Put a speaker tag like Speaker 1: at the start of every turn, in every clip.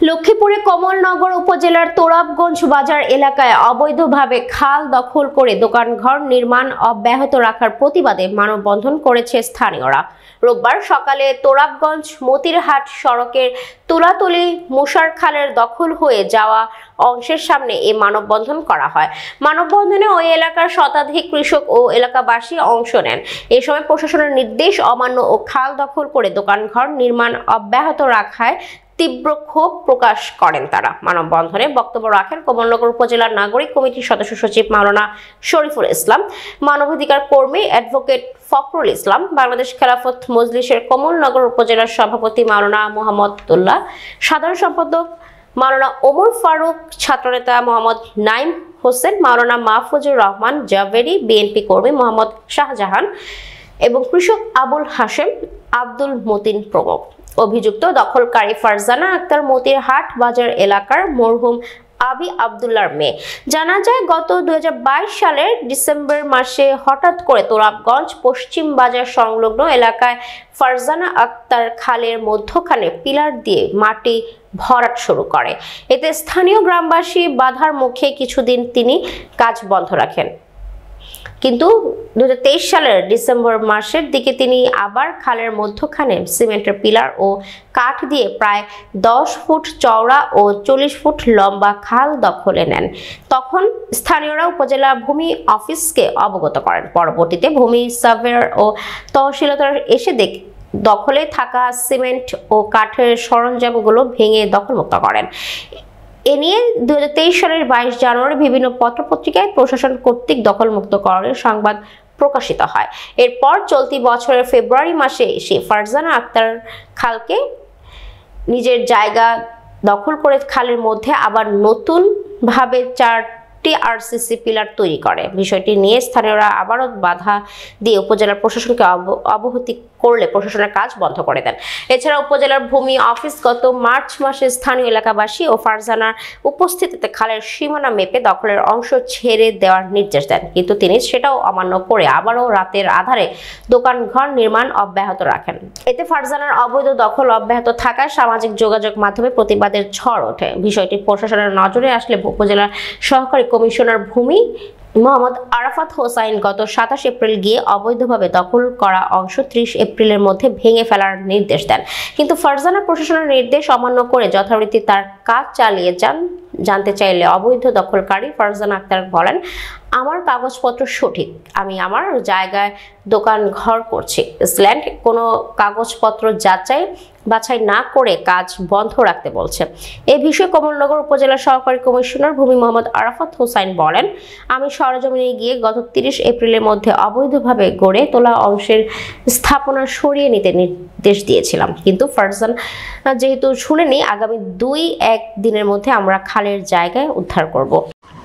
Speaker 1: লক্ষ্মীপুরে কমলনগর উপজেলার তোরাবগঞ্জ বাজার এলাকায় অবৈধভাবে খাল দখল করে দোকানঘর নির্মাণ অব্যাহত রাখার প্রতিবাদে মানববন্ধন করেছে স্থানীয়রা। রোববার সকালে তোরাবগঞ্জ মতিরহাট সড়কের তুলাতলি মুসার খালের দখল হয়ে যাওয়া অংশের সামনে এই মানববন্ধন করা হয়। মানববন্ধনে ওই এলাকার শতাধিক কৃষক ও এলাকাবাসী অংশ নেন। এ সময় প্রশাসনের নির্দেশ অমান্য ও খাল দখল করে দোকানঘর নির্মাণ অব্যাহত রাখায় তীব্র ক্ষোভ প্রকাশ করেন তারা। মানববন্ধনে বক্তব্য রাখেন কমলনগর উপজেলার নাগরিক কমিটির সদস্য সচিব মাওলানা শরীফুল ইসলাম, মানবাধিকার কর্মী অ্যাডভোকেট ফখরুল ইসলাম, বাংলাদেশ খেলাফত মজলিসের কমলনগর উপজেলার সভাপতি মাওলানা মোহাম্মদুল্লাহ, সাধারণ সম্পাদক মাওলানা ওমর ফারুক, ছাত্রনেতা মোহাম্মদ নাইম হোসেন, মাওলানা মাহফুজুর রহমান জাভেরি, বিএনপি কর্মী মোহাম্মদ শাহজাহান এবং কৃষক আবুল হাশেম, আব্দুল মতিন প্রমুখ। অভিযুক্ত দখলকারী ফারজানা আক্তার মতিরহাট বাজার এলাকার মরহুম আবি আব্দুল্লাহর মেয়ে। জানা যায় গত 2022 সালের ডিসেম্বর মাসে হঠাৎ করে তোরাবগঞ্জ পশ্চিম বাজার সংলগ্ন এলাকায় ফারজানা আক্তার খালের মধ্যখানে পিলার দিয়ে মাটি ভরাট শুরু করে। এতে স্থানীয় গ্রামবাসী বাধার মুখে কিছুদিন তিনি কাজ বন্ধ রাখেন, কিন্তু 2023 সালের ডিসেম্বর মাসের দিকে তিনি আবার খালের মধ্যখানে সিমেন্টের পিলার ও কাঠ দিয়ে প্রায় 10 ফুট চওড়া ও 40 ফুট লম্বা খাল দখলে নেন। তখন স্থানীয়রা উপজেলা ভূমি অফিসকে অবগত করেন। পরবর্তীতে ভূমি সার্ভেয়ার ও তহসিলদার এসে দখলে থাকা সিমেন্ট ও কাঠের সরঞ্জামগুলো ভেঙে দখলমুক্ত করেন। এ নিয়ে 2023 সালের 22 জানুয়ারি বিভিন্ন পত্রপত্রিকায় প্রশাসন কর্তৃক দখলমুক্তকরণের সংবাদ প্রকাশিত হয়। এরপর চলতি বছরের ফেব্রুয়ারি মাসে এসে ফারজানা আক্তার খালকে নিজের জায়গা দখল করে খালের মধ্যে আবার নতুন ভাবে 4টি আরসিসি পিলার তৈরি করে। বিষয়টি নিয়ে স্থানীয়রা আবারও বাধা দিয়ে উপজেলার প্রশাসনকে অবহিত করলে প্রশাসনের কাজ বন্ধ করে দেন। এছাড়া উপজেলার ভূমি অফিস গত মার্চ মাসে স্থানীয় এলাকাবাসী ও ফারজানার উপস্থিতিতে খালের সীমানা মেপে দখলের অংশ ছেড়ে দেওয়ার নির্দেশ দেন, কিন্তু তিনি সেটাও অমান্য করে আবারও রাতের আধারে দোকানঘর নির্মাণ অব্যাহত রাখেন। এতে ফারজানার অবৈধ দখল অব্যাহত থাকায় সামাজিক যোগাযোগ মাধ্যমে প্রতিবাদের ঝড় ওঠে। বিষয়টি প্রশাসনের নজরে আসলে উপজেলার সহকারী কমিশনার ভূমি মোহাম্মদ আরাফাত হোসাইন গত 27 এপ্রিল গিয়ে অবৈধভাবে দখল করা অংশ 30 এপ্রিলের মধ্যে ভেঙে ফেলার নির্দেশ দেন, কিন্তু ফারজানা প্রশাসনের নির্দেশ অমান্য করে যথারীতি তার কাজ চালিয়ে যান। জানতে চাইলে অবৈধ দখলকারী ফারজানা আক্তার বলেন, আমার কাগজপত্র সঠিক, আমি আমার জায়গায় দোকান ঘর করছি। ইসল্যান্ড কোনো কাগজপত্র বাছাই না করে কাজ বন্ধ রাখতে বলছে। এই বিষয়ে কমলনগর উপজেলা সহকারী কমিশনার ভূমি মোহাম্মদ আরাফাত হোসাইন বলেন, আমি সরেজমিনে গিয়ে গত 30 এপ্রিলের মধ্যে অবৈধভাবে গড়ে তোলা অংশের স্থাপনা সরিয়ে নিতে নির্দেশ দিয়েছিলাম, কিন্তু ফারজানা যেহেতু শুনেনি, আগামী 2-1 দিনের মধ্যে আমরা খালের জায়গায় উদ্ধার করব।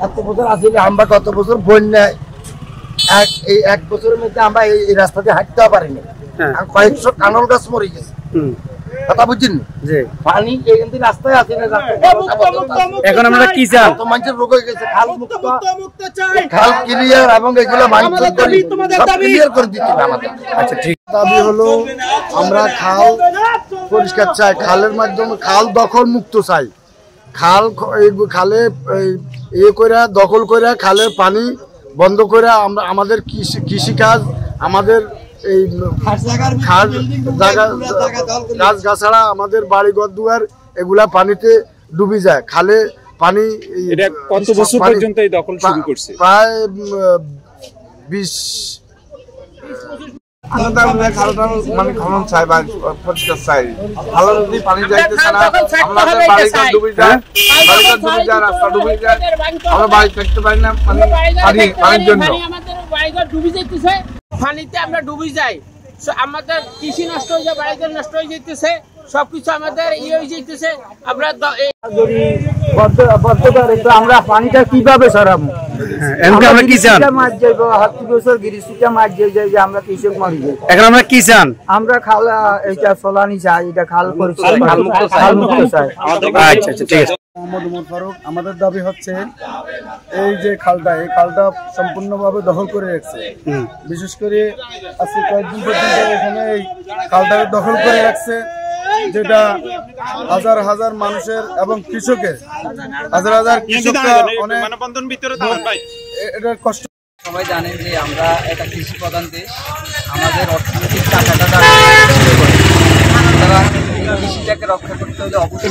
Speaker 2: এত বছর আসলে আমরা কত বছর বন্যায় এই 1 বছরের মধ্যে আমরা এই রাস্তাতে হাঁটতে পারিনি। কয়েকশো কানল গাছ মরে গেছে, কথা বুঝছেন? পানি এই রাস্তায় আছে না, এখন আমরা কি চাই? তো মানুষের রোগ হয়ে গেছে, খাল মুক্ত, খাল ক্লিয়ার এবং এগুলো মানুষ ক্লিয়ার করে দিতে হবে আমাদের। আচ্ছা ঠিক, দাবি হলো আমরা খাল পরিষ্কার চাই, খালের মাধ্যমে খাল দখল মুক্ত চাই। খালে করে দখল করে খালের পানি বন্ধ করে আমরা আমাদের কৃষিকাজ, আমাদের এই গাছ গাছাড়া, আমাদের বাড়ি ঘর দুয়ার এগুলা পানিতে ডুবে যায়। খালে পানি
Speaker 3: কত বছর পর্যন্ত এই দখল শুরু করছে?
Speaker 2: প্রায় 20 মানে খনন চাই বা পরিষ্কার চাই। ভালো যদি পানি যাইতেছে না, আমাদের বাড়িঘর ডুবে যায়, রাস্তা ডুবে যায়, আমরা বাড়ি থাকতে পারি না পানির জন্য।
Speaker 4: আমাদের বাড়িঘর ডুবে যাইতেছে, পানিতে আমরা ডুবে যাই, আমাদের কৃষি নষ্ট হয়ে যায়, বাড়িঘর নষ্ট হয়ে যাইতেছে, সবকিছু আমাদের ইয়ে হয়ে যাইতেছে। আমরা পানিটা কিভাবে সরাবো? আমরা কি চান? মাছ যাইবো, হাতি বছর গিরিশিটা মাছ যাই, আমরা কৃষক মারি যাই। এখন আমরা কি চান? আমরা খাল এটা চলানি চাই, এটা খাল পরিষ্কার, খাল মুক্ত চাই।
Speaker 3: আচ্ছা আচ্ছা ঠিক আছে।
Speaker 5: মোহাম্মদ ওমর ফারুক, আমাদের দাবি হচ্ছে এই যে খালটা, এই খালটা সম্পূর্ণভাবে দখল করে রাখছে। বিশেষ করে আজকে কয়েকদিন পর্যন্ত এখানে এই খালটাকে দখল করে রাখছে। যেটা হাজার হাজার মানুষের এবং কৃষকের হাজার হাজার কৃষকরা অনেক এটার কষ্ট।
Speaker 4: সবাই জানেন যে আমরা একটা কৃষি প্রধান দেশ, আমাদের অর্থনৈতিক টাকাটা তারা কৃষিটাকে রক্ষা করতে হলে অবশ্যই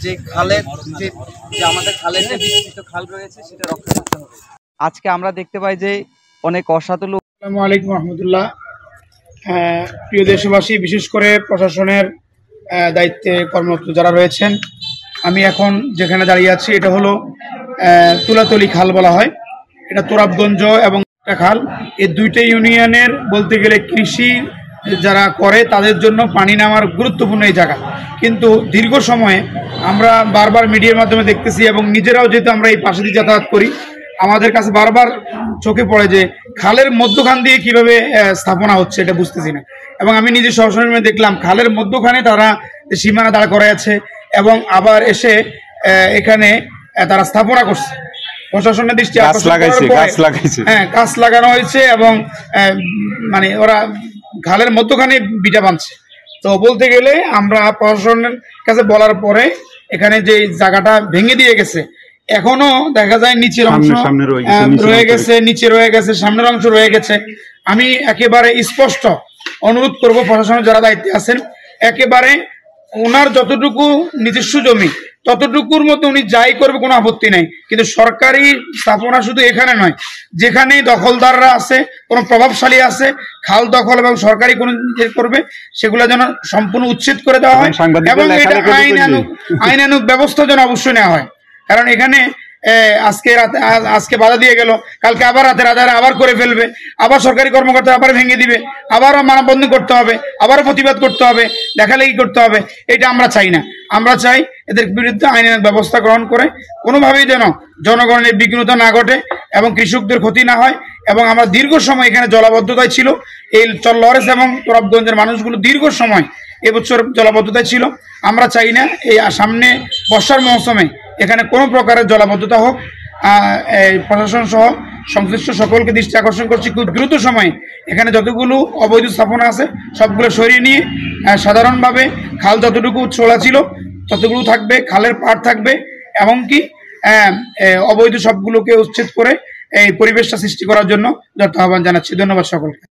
Speaker 4: যে খালের যে আমাদের খালের যে বিস্তৃত খাল রয়েছে সেটা রক্ষা করতে হবে। আজকে আমরা দেখতে পাই যে অনেক অসাধু লোক।
Speaker 6: আসসালামু আলাইকুম রহমতুল্লাহ। প্রিয় দেশবাসী, বিশেষ করে প্রশাসনের দায়িত্বে কর্মরত যারা রয়েছেন, আমি এখন যেখানে দাঁড়িয়ে আছি এটা হলো তুলাতলি খাল বলা হয়। এটা তোরাবগঞ্জ এবং খাল, এই দুইটা ইউনিয়নের বলতে গেলে কৃষি যারা করে তাদের জন্য পানি নেওয়ার গুরুত্বপূর্ণ এই জায়গা। কিন্তু দীর্ঘ সময়ে আমরা বারবার মিডিয়ার মাধ্যমে দেখতেছি এবং নিজেরাও যেহেতু আমরা এই পাশে দিয়ে যাতায়াত করি, আমাদের কাছে বারবার চোখে পড়ে যে খালের মধ্যখান দিয়ে কিভাবে স্থাপনা হচ্ছে এটা বুঝতেছি না। এবং আমি নিজে সরাসরি দেখলাম খালের মধ্যখানে তারা সীমানা দাঁড় করায় আছে এবং আবার এসে এখানে তারা স্থাপনা করছে। প্রশাসনের দৃষ্টি হ্যাঁ, গাছ লাগানো হয়েছে এবং মানে ওরা খালের মধ্যখানে বিটা বাঁধছে। তো বলতে গেলে আমরা প্রশাসনের কাছে বলার পরে এখানে যে জায়গাটা ভেঙে দিয়ে গেছে, এখনো দেখা যায় নিচের অংশ রয়ে গেছে, নিচে রয়ে গেছে, সামনের অংশ রয়ে গেছে। আমি একেবারে স্পষ্ট অনুরোধ করব প্রশাসনের যারা দায়িত্বে আছেন, একেবারে ওনার যতটুকু নিজস্ব জমি ততটুকুর মতো উনি যাই করবে কোনো আপত্তি নাই, কিন্তু সরকারি স্থাপনা শুধু এখানে নয়, যেখানে দখলদাররা আছে, কোনো প্রভাবশালী আছে, খাল দখল এবং সরকারি কোনো করবে সেগুলো যেন সম্পূর্ণ উচ্ছেদ করে দেওয়া হয় এবং এটা আইনানুগ ব্যবস্থা যেন অবশ্যই নেওয়া হয়। কারণ এখানে আজকে বাধা দিয়ে গেল, কালকে আবার রাতে আবার করে ফেলবে, আবার সরকারি কর্মকর্তা আবার ভেঙে দিবে, আবারও মানববন্ধন করতে হবে, আবারও প্রতিবাদ করতে হবে, লেখালেখি করতে হবে। এটা আমরা চাই না। আমরা চাই এদের বিরুদ্ধে আইনের ব্যবস্থা গ্রহণ করে কোনোভাবেই যেন জনগণের বিঘ্নতা না ঘটে এবং কৃষকদের ক্ষতি না হয়। এবং আমরা দীর্ঘ সময় এখানে জলাবদ্ধতায় ছিল, এই লরেন্স এবং তোরাবগঞ্জের মানুষগুলো দীর্ঘ সময় এবছর জলাবদ্ধতায় ছিল। আমরা চাই না এই সামনে বর্ষার মৌসুমে এখানে কোনো প্রকারের জলাবদ্ধতা হোক। প্রশাসন সহ সংশ্লিষ্ট সকলকে দৃষ্টি আকর্ষণ করছি, খুব দ্রুত সময়ে এখানে যতগুলো অবৈধ স্থাপনা আছে সবগুলো সরিয়ে নিয়ে সাধারণভাবে খাল যতটুকু ছোড়া ছিল ততগুলো থাকবে, খালের পাড় থাকবে, এমনকি অবৈধ সবগুলোকে উচ্ছেদ করে এই পরিবেশটা সৃষ্টি করার জন্য যত আহ্বান জানাচ্ছি। ধন্যবাদ সকলকে।